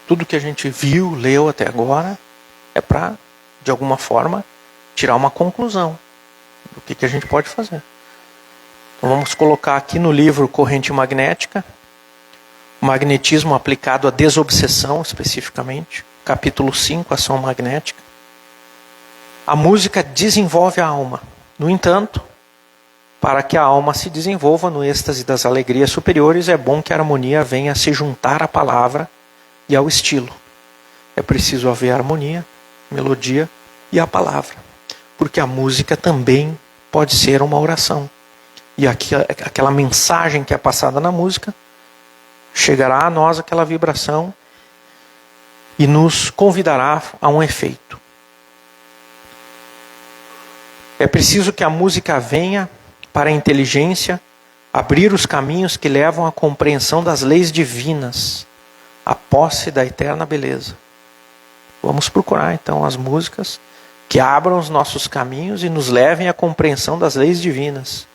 Tudo que a gente viu, leu até agora, é para, de alguma forma, tirar uma conclusão do que a gente pode fazer. Então vamos colocar aqui no livro Corrente Magnética, o magnetismo aplicado à desobsessão especificamente, capítulo 5, ação magnética. A música desenvolve a alma. No entanto, para que a alma se desenvolva no êxtase das alegrias superiores, é bom que a harmonia venha a se juntar à palavra e ao estilo. É preciso haver harmonia, melodia e a palavra, porque a música também pode ser uma oração. E aqui, aquela mensagem que é passada na música, chegará a nós aquela vibração e nos convidará a um efeito. É preciso que a música venha para a inteligência abrir os caminhos que levam à compreensão das leis divinas, à posse da eterna beleza. Vamos procurar então as músicas que abram os nossos caminhos e nos levem à compreensão das leis divinas,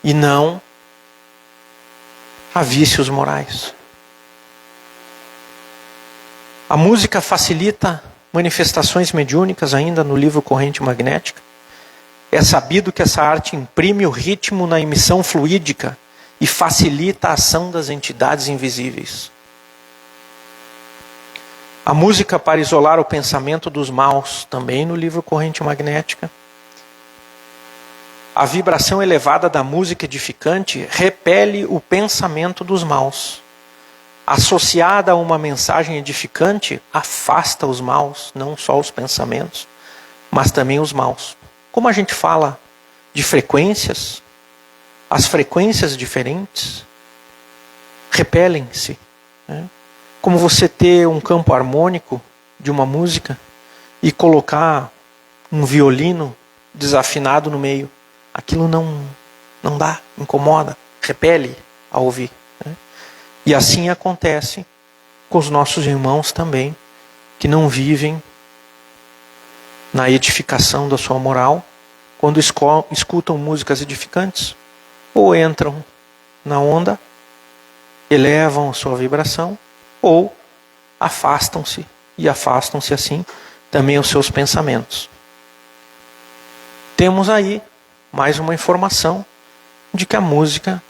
e não a vícios morais. A música facilita manifestações mediúnicas ainda no livro Corrente Magnética. É sabido que essa arte imprime o ritmo na emissão fluídica e facilita a ação das entidades invisíveis. A música para isolar o pensamento dos maus, também no livro Corrente Magnética. A vibração elevada da música edificante repele o pensamento dos maus. Associada a uma mensagem edificante, afasta os maus, não só os pensamentos, mas também os maus. Como a gente fala de frequências, as frequências diferentes repelem-se, né? Como você ter um campo harmônico de uma música e colocar um violino desafinado no meio. Aquilo não dá, incomoda, repele a ouvir, né? E assim acontece com os nossos irmãos também, que não vivem na edificação da sua moral, quando escutam músicas edificantes, ou entram na onda, elevam a sua vibração, ou afastam-se, e afastam-se assim também os seus pensamentos. Temos aí mais uma informação de que a música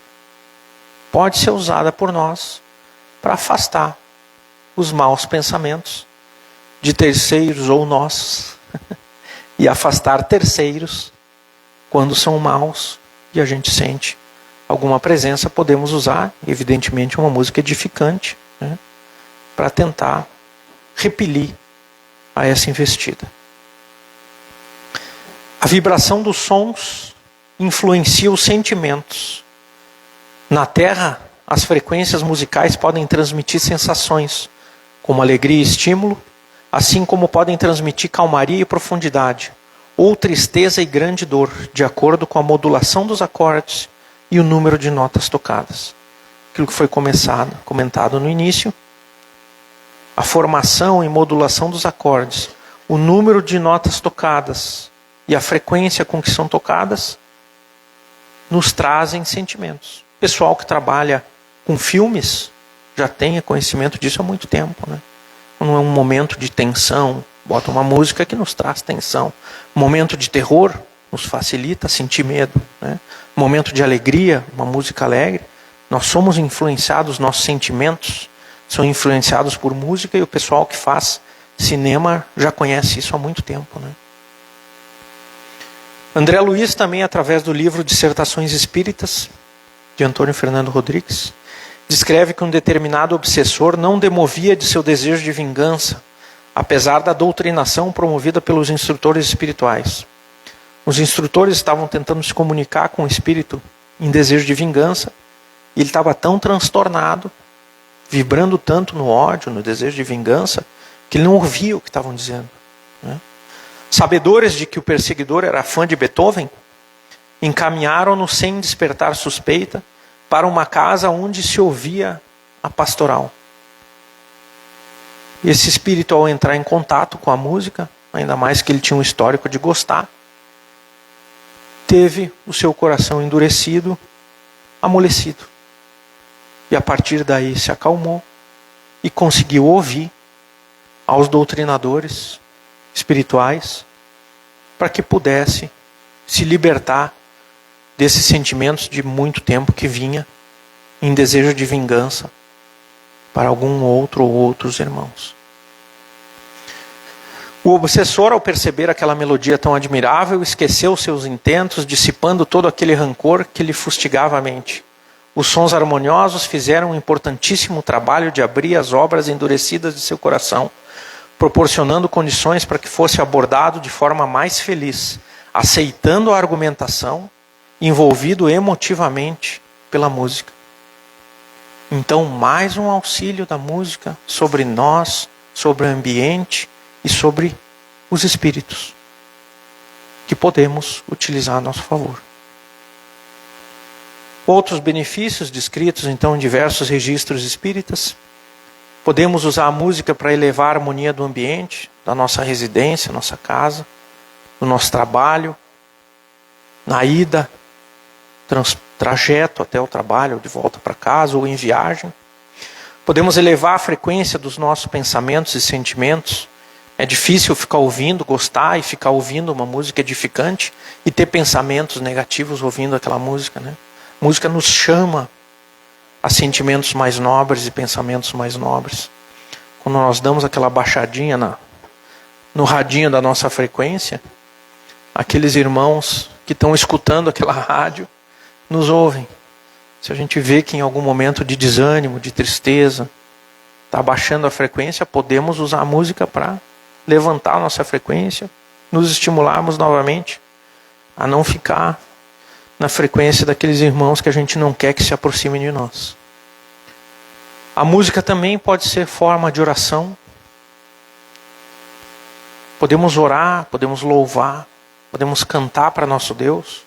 pode ser usada por nós para afastar os maus pensamentos de terceiros ou nossos e afastar terceiros quando são maus e a gente sente alguma presença. Podemos usar, evidentemente, uma música edificante, né, para tentar repelir a essa investida. A vibração dos sons influencia os sentimentos. Na Terra, as frequências musicais podem transmitir sensações, como alegria e estímulo, assim como podem transmitir calmaria e profundidade, ou tristeza e grande dor, de acordo com a modulação dos acordes e o número de notas tocadas. Aquilo que foi comentado no início, a formação e modulação dos acordes, o número de notas tocadas e a frequência com que são tocadas, nos trazem sentimentos. O pessoal que trabalha com filmes já tem conhecimento disso há muito tempo, né? Não é um momento de tensão, bota uma música que nos traz tensão. Momento de terror nos facilita sentir medo, né? Momento de alegria, uma música alegre. Nós somos influenciados, nossos sentimentos são influenciados por música, e o pessoal que faz cinema já conhece isso há muito tempo, né? André Luiz também, através do livro Dissertações Espíritas, de Antônio Fernando Rodrigues, descreve que um determinado obsessor não demovia de seu desejo de vingança, apesar da doutrinação promovida pelos instrutores espirituais. Os instrutores estavam tentando se comunicar com o espírito em desejo de vingança, e ele estava tão transtornado, vibrando tanto no ódio, no desejo de vingança, que ele não ouvia o que estavam dizendo, né? Sabedores de que o perseguidor era fã de Beethoven, encaminharam-no sem despertar suspeita para uma casa onde se ouvia a pastoral. Esse espírito, ao entrar em contato com a música, ainda mais que ele tinha um histórico de gostar, teve o seu coração endurecido, amolecido. E a partir daí se acalmou e conseguiu ouvir aos doutrinadores espirituais para que pudesse se libertar desses sentimentos de muito tempo que vinha em desejo de vingança para algum outro ou outros irmãos. O obsessor, ao perceber aquela melodia tão admirável, esqueceu seus intentos, dissipando todo aquele rancor que lhe fustigava a mente. Os sons harmoniosos fizeram um importantíssimo trabalho de abrir as obras endurecidas de seu coração, proporcionando condições para que fosse abordado de forma mais feliz, aceitando a argumentação, envolvido emotivamente pela música. Então, mais um auxílio da música sobre nós, sobre o ambiente e sobre os espíritos, que podemos utilizar a nosso favor. Outros benefícios descritos então em diversos registros espíritas. Podemos usar a música para elevar a harmonia do ambiente, da nossa residência, nossa casa, do nosso trabalho, na ida, trajeto até o trabalho, de volta para casa ou em viagem. Podemos elevar a frequência dos nossos pensamentos e sentimentos. É difícil ficar ouvindo, gostar e ficar ouvindo uma música edificante e ter pensamentos negativos ouvindo aquela música, né? A música nos chama a sentimentos mais nobres e pensamentos mais nobres. Quando nós damos aquela baixadinha no radinho da nossa frequência, aqueles irmãos que estão escutando aquela rádio nos ouvem. Se a gente vê que em algum momento de desânimo, de tristeza, está baixando a frequência, podemos usar a música para levantar a nossa frequência, nos estimularmos novamente a não ficar na frequência daqueles irmãos que a gente não quer que se aproximem de nós. A música também pode ser forma de oração. Podemos orar, podemos louvar, podemos cantar para nosso Deus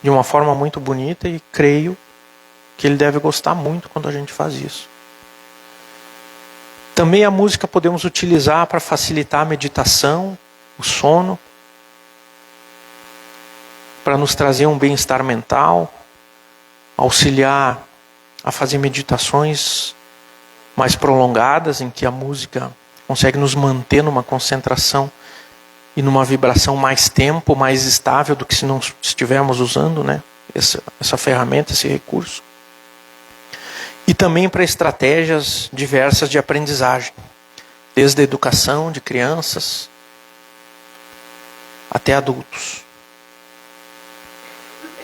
de uma forma muito bonita, e creio que Ele deve gostar muito quando a gente faz isso. Também a música podemos utilizar para facilitar a meditação, o sono, para nos trazer um bem-estar mental, auxiliar a fazer meditações mais prolongadas, em que a música consegue nos manter numa concentração e numa vibração mais tempo, mais estável do que se não estivermos usando, né, essa ferramenta, esse recurso. E também para estratégias diversas de aprendizagem, desde a educação de crianças até adultos.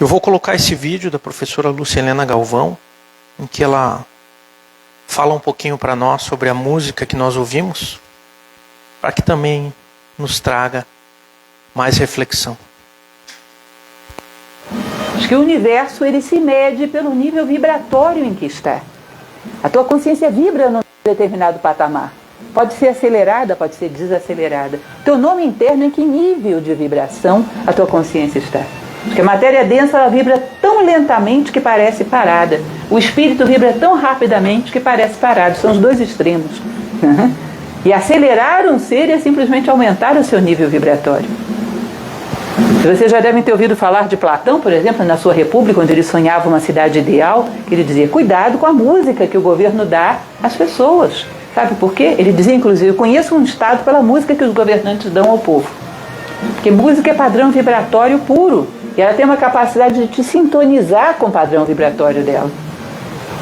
Eu vou colocar esse vídeo da professora Lúcia Helena Galvão, em que ela fala um pouquinho para nós sobre a música que nós ouvimos, para que também nos traga mais reflexão. Acho que o universo ele se mede pelo nível vibratório em que está. A tua consciência vibra num determinado patamar. Pode ser acelerada, pode ser desacelerada. Teu nome interno é em que nível de vibração a tua consciência está. Porque a matéria densa ela vibra tão lentamente que parece parada. O espírito vibra tão rapidamente que parece parado. São os dois extremos. E acelerar um ser é simplesmente aumentar o seu nível vibratório. Vocês já devem ter ouvido falar de Platão, por exemplo, na sua República, onde ele sonhava uma cidade ideal, que ele dizia, cuidado com a música que o governo dá às pessoas. Sabe por quê? Ele dizia, inclusive, eu conheço um estado pela música que os governantes dão ao povo. Porque música é padrão vibratório puro. E ela tem uma capacidade de te sintonizar com o padrão vibratório dela.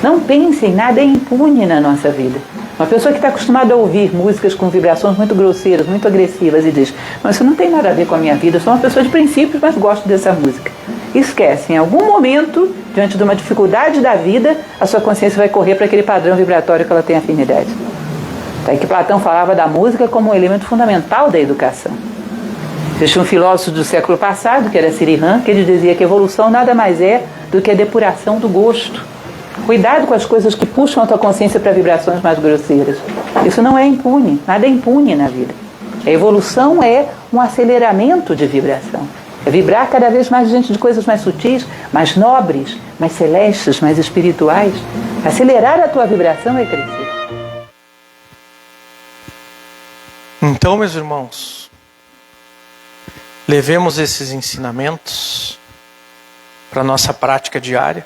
Não pense em nada impune na nossa vida. Uma pessoa que está acostumada a ouvir músicas com vibrações muito grosseiras, muito agressivas, e diz, mas isso não tem nada a ver com a minha vida, eu sou uma pessoa de princípios, mas gosto dessa música. Esquece, em algum momento, diante de uma dificuldade da vida, a sua consciência vai correr para aquele padrão vibratório que ela tem afinidade. Daí que Platão falava da música como um elemento fundamental da educação. Existe um filósofo do século passado, que era Sirihan, que ele dizia que a evolução nada mais é do que a depuração do gosto. Cuidado com as coisas que puxam a tua consciência para vibrações mais grosseiras. Isso não é impune, nada é impune na vida. A evolução é um aceleramento de vibração. É vibrar cada vez mais diante de coisas mais sutis, mais nobres, mais celestes, mais espirituais. Acelerar a tua vibração é crescer. Então, meus irmãos, levemos esses ensinamentos para a nossa prática diária,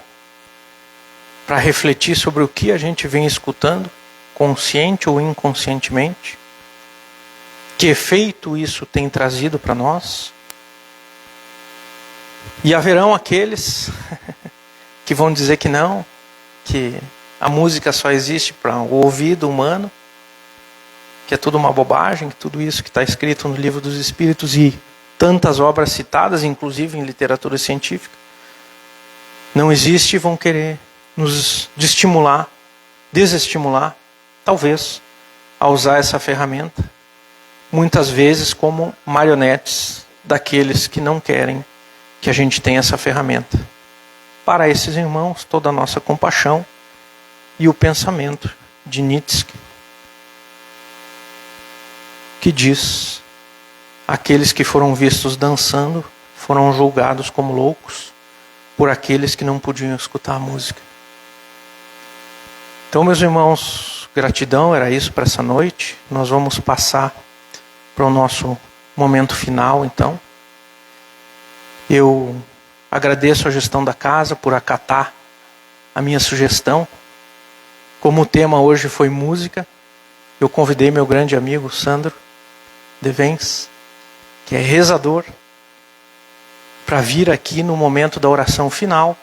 para refletir sobre o que a gente vem escutando, consciente ou inconscientemente, que efeito isso tem trazido para nós. E haverão aqueles que vão dizer que não, que a música só existe para o ouvido humano, que é tudo uma bobagem, que tudo isso que está escrito no Livro dos Espíritos e tantas obras citadas, inclusive em literatura científica, não existe, e vão querer nos desestimular, talvez, a usar essa ferramenta, muitas vezes como marionetes daqueles que não querem que a gente tenha essa ferramenta. Para esses irmãos, toda a nossa compaixão e o pensamento de Nietzsche, que diz: aqueles que foram vistos dançando foram julgados como loucos por aqueles que não podiam escutar a música. Então, meus irmãos, gratidão, era isso para essa noite. Nós vamos passar para o nosso momento final, então. Eu agradeço a gestão da casa por acatar a minha sugestão. Como o tema hoje foi música, eu convidei meu grande amigo Sandro Devens, que é rezador, para vir aqui no momento da oração final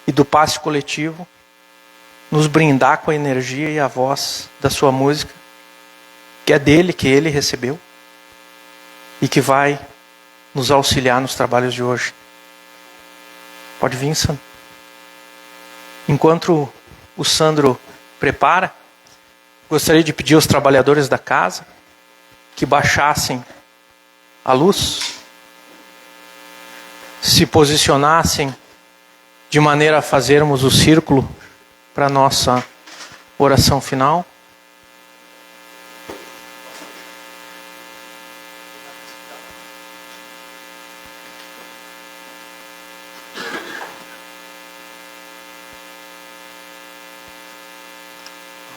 e do passe coletivo, nos brindar com a energia e a voz da sua música, que é dele, que ele recebeu, e que vai nos auxiliar nos trabalhos de hoje. Pode vir, Sandro. Enquanto o Sandro prepara, gostaria de pedir aos trabalhadores da casa que baixassem a luz, se posicionassem de maneira a fazermos o círculo para a nossa oração final.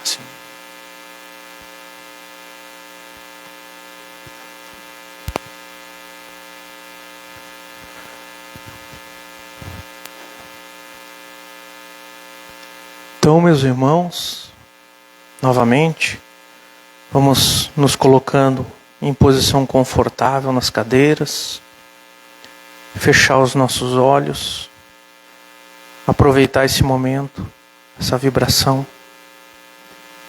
Assim. Então, meus irmãos, novamente, vamos nos colocando em posição confortável nas cadeiras, fechar os nossos olhos, aproveitar esse momento, essa vibração,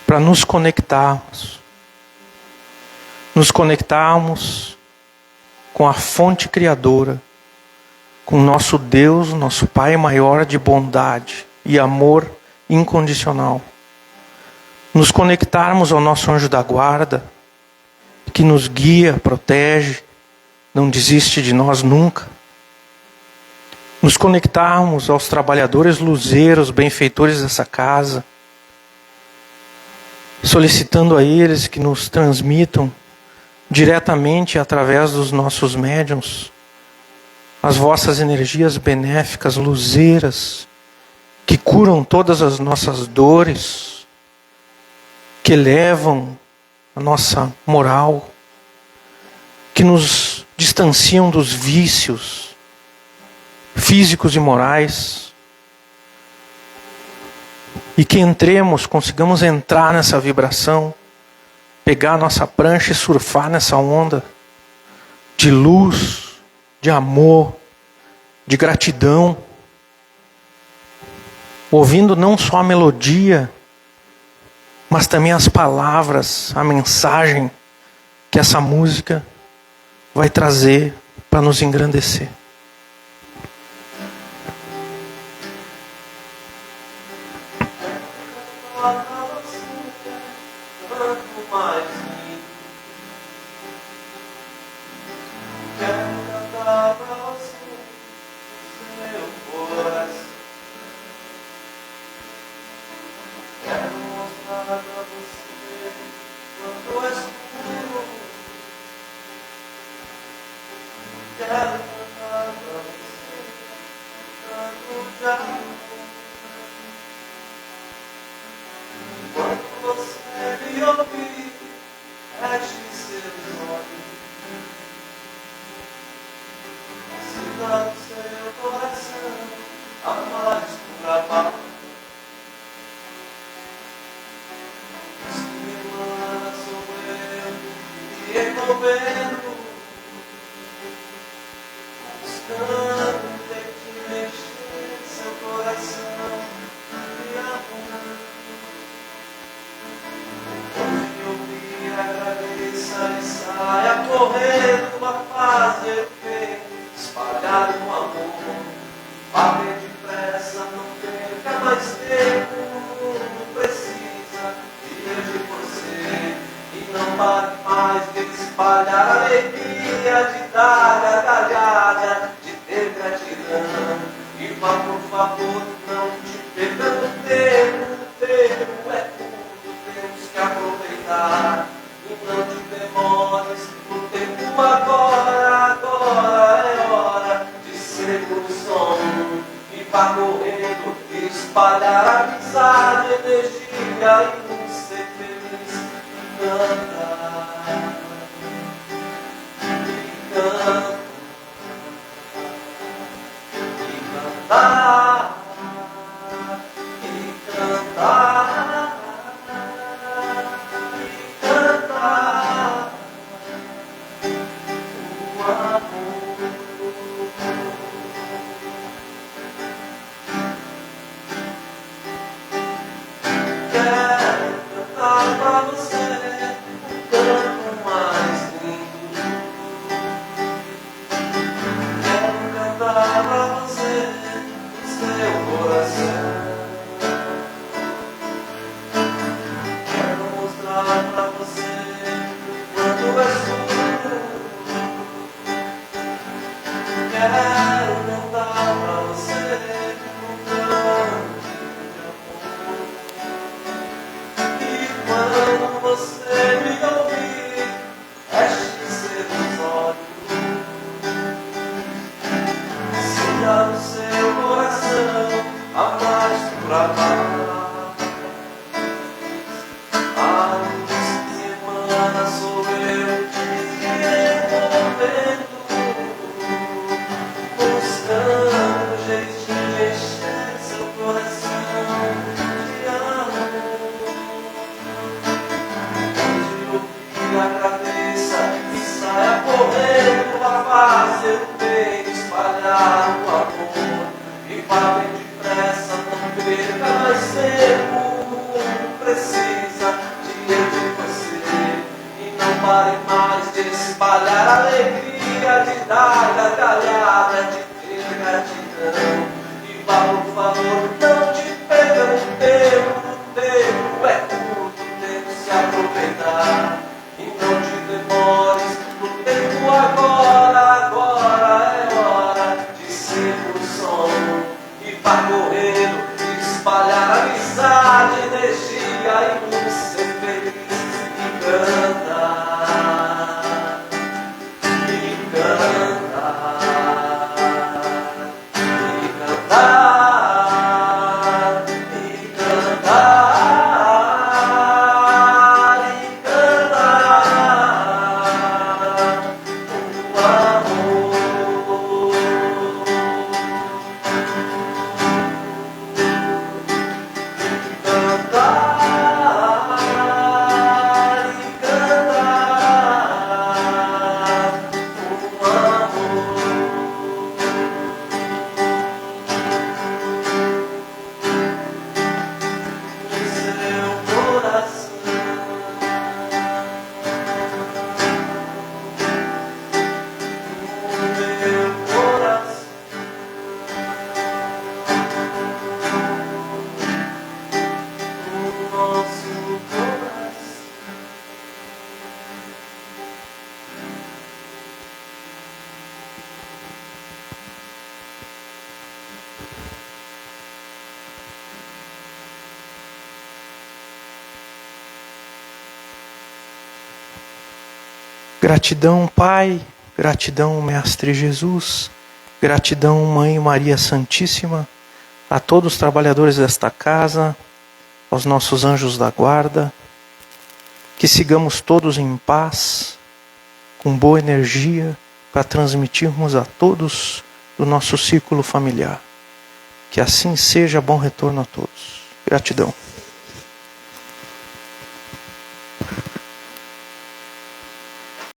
para nos conectarmos com a fonte criadora, com nosso Deus, nosso Pai maior de bondade e amor incondicional. Nos conectarmos ao nosso anjo da guarda, que nos guia, protege, não desiste de nós nunca. Nos conectarmos aos trabalhadores luzeiros, benfeitores dessa casa, solicitando a eles que nos transmitam diretamente através dos nossos médiuns as vossas energias benéficas, luzeiras, que curam todas as nossas dores, que elevam a nossa moral, que nos distanciam dos vícios físicos e morais, e que consigamos entrar nessa vibração, pegar a nossa prancha e surfar nessa onda de luz, de amor, de gratidão, ouvindo não só a melodia, mas também as palavras, a mensagem que essa música vai trazer para nos engrandecer. mostrar pra você um canto mais lindo. Quero cantar pra você o seu coração. Quero mostrar pra você quanto é escuro. Quero cantar pra você um canto de amor. E quando você me ouvir, feche seus olhos. Siga no seu coração a mais pura paz. A luz que emana sou eu que envolvendo, buscando um jeitinho de encher seu coração de amor. Onde eu vire a cabeça e saia correndo, vá fazer o bem, espalhar o amor. E vá bem depressa, não perca mais tempo. Precisa de eu, de você. E não pare mais de espalhar alegria, de dar gargalhada, de ter gratidão. E vá, por favor, não te perca no tempo. O tempo é curto, tem que se aproveitar. E não te demores, o tempo agora, agora é hora de ser o sono. E vá correndo, espalhar amizade, energia e luz, ser feliz e canta, e canta, e cantar, e cantar, e cantar o amor. Gratidão, Pai, gratidão, Mestre Jesus, gratidão, Mãe Maria Santíssima, a todos os trabalhadores desta casa, aos nossos anjos da guarda, que sigamos todos em paz, com boa energia, para transmitirmos a todos do nosso círculo familiar. Que assim seja, bom retorno a todos. Gratidão.